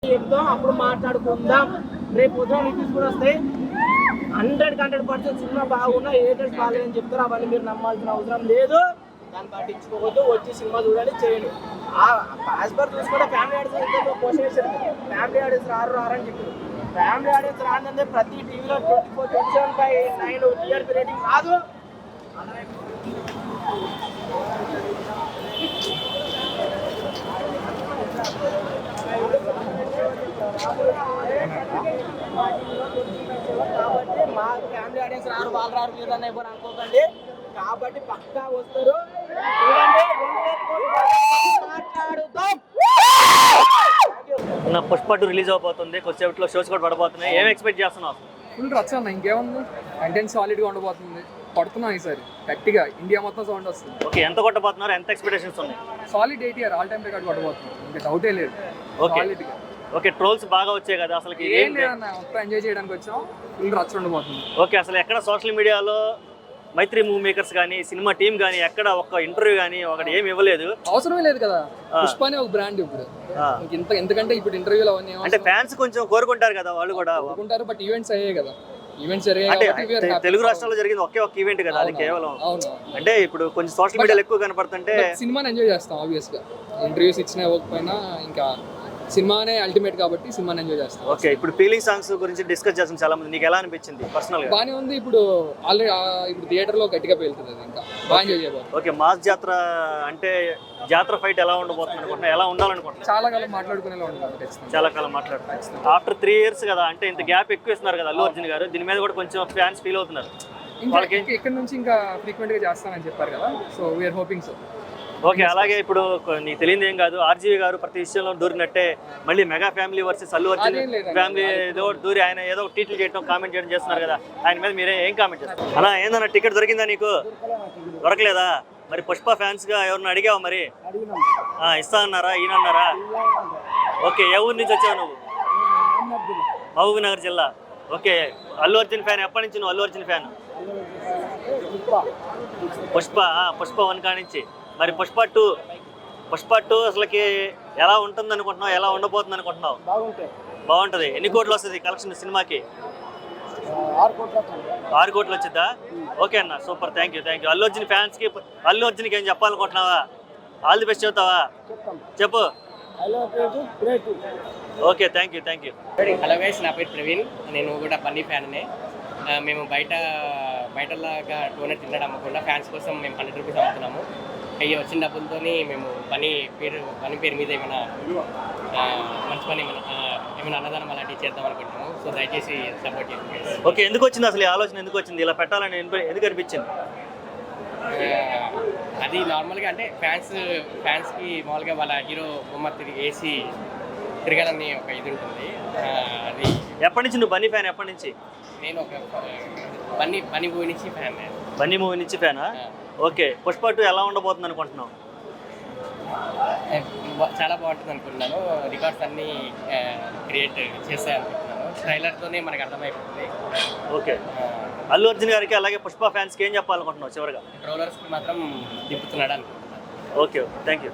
చెప్తాం, అప్పుడు మాట్లాడుకుందాం. రేపు ఉదయం రివ్యూస్ కూడా వస్తాయి. 100% సినిమా బాగున్నా ఏటెడ్ బాగాలేదని చెప్తారు. అవన్నీ మీరు నమ్మాల్సిన అవసరం లేదు. దాన్ని పట్టించుకోవద్దు. వచ్చి సినిమా చూడాలి, చేయండి. యాజ్ పర్ చూసుకుంటే ఫ్యామిలీ ఆడియన్స్ క్వశ్చన్ వేసారు. ఫ్యామిలీ ఆడియన్స్ రారని చెప్పారు. ఫ్యామిలీ ఆడియన్స్ రానంటే ప్రతి టీవీలో 24/27/9 టీఆర్పీ రేటింగ్ రాదు. కాబట్టి మా ఫ్యామిలీ ఆడియన్స్ రారు, వాళ్ళు రారు, మీరు అని ఎవరు అనుకోకండి. కాబట్టి పక్కా వస్తారు. నా పుష్ప 2 రిలీజ్ అవబోతుంది. కొద్దిసేపట్లో షోస్ కూడా పడబోతున్నాయి. ఏం ఎక్స్పెక్ట్ చేస్తున్నావు? ఫుల్ రచ్చ అన్న, ఇంకేముంది, కంటెంట్ సాలిడ్గా ఉండబోతుంది. పడుతున్నాం ఈసారి గట్టిగా, ఇండియా మొత్తం సౌండ్ వస్తుంది. ఓకే, ఎంత కొట్టబోతున్నారు? ఎంత ఎక్స్పెక్టేషన్స్ ఉన్నాయి? సాలిడ్ 80 ఆల్ టైమ్ రికార్డ్ కొట్టబోతున్నాం, ఇంకా డౌటే లేదు. సాలిడ్గా. ఓకే, ట్రోల్స్ బాగా వచ్చాయి కదా, అసలు ఏం లేదన్న, మొత్తం ఎంజాయ్ చేయడానికి వచ్చాం. ఫుల్ రచ్చ ఉండబోతుంది. ఓకే, అసలు ఎక్కడ సోషల్ మీడియాలో మైత్రి మూవీ మేకర్స్ కానీ సినిమా టీం కానీ ఎక్కడ ఒక ఇంటర్వ్యూ కానీ ఒకటి ఏమి ఇవ్వలేదు. అవసరమే లేదు కదా, పుష్పనే ఒక బ్రాండ్ ఇప్పుడు. ఎందుకంటే ఇప్పుడు ఇంటర్వ్యూలో అవన్నీ అంటే ఫ్యాన్స్ కొంచెం కోరుకుంటారు కదా, వాళ్ళు కూడా కోరుకుంటారు. బట్ ఈవెంట్స్ అయ్యాయి కదా, ఈవెంట్స్ అంటే తెలుగు రాష్ట్రాల్లో జరిగింది ఒకే ఒక ఈవెంట్ కదా అది కేవలం. అంటే ఇప్పుడు కొంచెం సోషల్ మీడియాలో ఎక్కువ కనపడుతుంటే సినిమాని ఎంజాయ్ చేస్తాం. ఆబ్వియస్ గా ఇంటర్వ్యూస్ ఇచ్చినా ఇవ్వకపోయినా ఇంకా సినిమానే అల్టిమేట్ కాబట్టి సినిమాని ఎంజాయ్ చేస్తాం. ఓకే, ఇప్పుడు ఫీలింగ్ సాంగ్స్ గురించి డిస్కస్ చేస్తాం చాలా మంది. నీకు ఎలా అనిపించింది పర్సనల్ గా? బాగానే ఉంది. ఇప్పుడు ఆల్రెడీ ఇప్పుడు థియేటర్ లో గట్టిగా పేలుతుంది, అది ఇంకా బాగా ఎంజాయ్ చేయబోతుంది. ఓకే, మాస్ జాతర అంటే జాతర ఫైట్ ఎలా ఉండబోతుంది అనుకుంటున్నా, ఎలా ఉండాలనుకుంటున్నా? చాలా కాలం మాట్లాడుకునేలా ఉంటుంది. చాలా కాలం మాట్లాడుతున్నారు. ఆఫ్టర్ 3 years కదా, అంటే ఇంత గ్యాప్ ఎక్కువ ఇస్తున్నారు కదా అల్లు అర్జున్ గారు. దీని మీద కూడా కొంచెం ఫ్యాన్స్ ఫీల్ అవుతున్నారు. ఇక్కడ నుంచి ఇంకా ఫ్రీక్వెంట్ గా చేస్తానని చెప్పారు కదా, so we're hoping so. Okay, అలాగే ఇప్పుడు నీకు తెలియదు ఏం కాదు, ఆర్జీవి గారు ప్రతి విషయంలో దూరినట్టే మళ్ళీ mega family versus Allu Arjun family ఏదో దూరి ఆయన ఏదో టీట్లు చేయడం కామెంట్ చేయడం చేస్తున్నారు కదా, ఆయన మీద మీరే ఏం కామెంట్ చేస్తారు? అలా ఏందన్నా, టికెట్ దొరికిందా నీకు? దొరకలేదా? మరి పుష్ప ఫ్యాన్స్ గా ఎవరిని అడిగావా? మరి ఇస్తా అన్నారా, ఈయనన్నారా? ఓకే, ఏ ఊరి నుంచి వచ్చావు నువ్వు? మహబూబ్ నగర్ జిల్లా. ఓకే, అల్లు అర్జున్ ఫ్యాన్ ఎప్పటి నుంచి నువ్వు? అల్లు అర్జున్ ఫ్యాన్ పుష్ప 1 కానించి. మరి పుష్ప 2 అసలుకి ఎలా ఉంటుంది అనుకుంటున్నావు? ఎలా ఉండబోతుంది అనుకుంటున్నావు? బాగుంటుంది. ఎన్ని కోట్లు వస్తుంది కలెక్షన్ సినిమాకి? 6 కోట్లు వచ్చిద్దా? ఓకే అన్న, super, thank you. Allu Arjun fans కి, అల్లు అర్జున్కి ఏం చెప్పాలనుకుంటున్నావా? ఆల్ ది బెస్ట్ చెప్తావా? చెప్పు. Okay, thank you. Hello guys, నా పేరు ప్రవీణ్. నేను కూడా బన్నీ ఫ్యాన్నే. మేము బయటలాగా డోనట్ తినడం అమ్మకుండా ఫ్యాన్స్ కోసం మేము 100 రూపీస్ అమ్ముతున్నాము. అయ్యి వచ్చిన డబ్బులతో మేము బన్నీ పేరు మీద ఏమైనా మంచి పని ఏమైనా అన్నదానం అలాంటివి చేద్దాం అనుకుంటున్నాము. సో దయచేసి సపోర్ట్ చేయండి. ఓకే, ఎందుకు వచ్చింది అసలు ఈ ఆలోచన? ఎందుకు వచ్చింది ఇలా పెట్టాలని ఎందుకు అనిపించింది? అది నార్మల్గా అంటే ఫ్యాన్స్కి మామూలుగా వాళ్ళ హీరో బొమ్మ వేసి తిరగాలని ఒక ఇది ఉంటుంది. అది ఎప్పటి నుంచి నువ్వు బన్నీ ఫ్యాన్? ఎప్పటి నుంచి? నేను ఒక బన్నీ మూవీ నుంచి ఫ్యాన్. బన్నీ మూవీ నుంచి ఫ్యానా? ఓకే, పుష్ప 2 ఎలా ఉండబోతుంది అనుకుంటున్నావు? చాలా బాగుంటుంది అనుకుంటున్నాను. రికార్డ్స్ అన్నీ క్రియేట్ చేస్తాయి అనుకుంటున్నాను. ట్రైలర్తోనే మనకు అర్థమైపోతుంది. ఓకే, అల్లు అర్జున్ గారికి అలాగే పుష్ప ఫ్యాన్స్కి ఏం చెప్పాలనుకుంటున్నావు చివరిగా? ట్రోలర్స్కి మాత్రం దింపుతున్నాడు అనుకుంటున్నాను. Okay, thank you.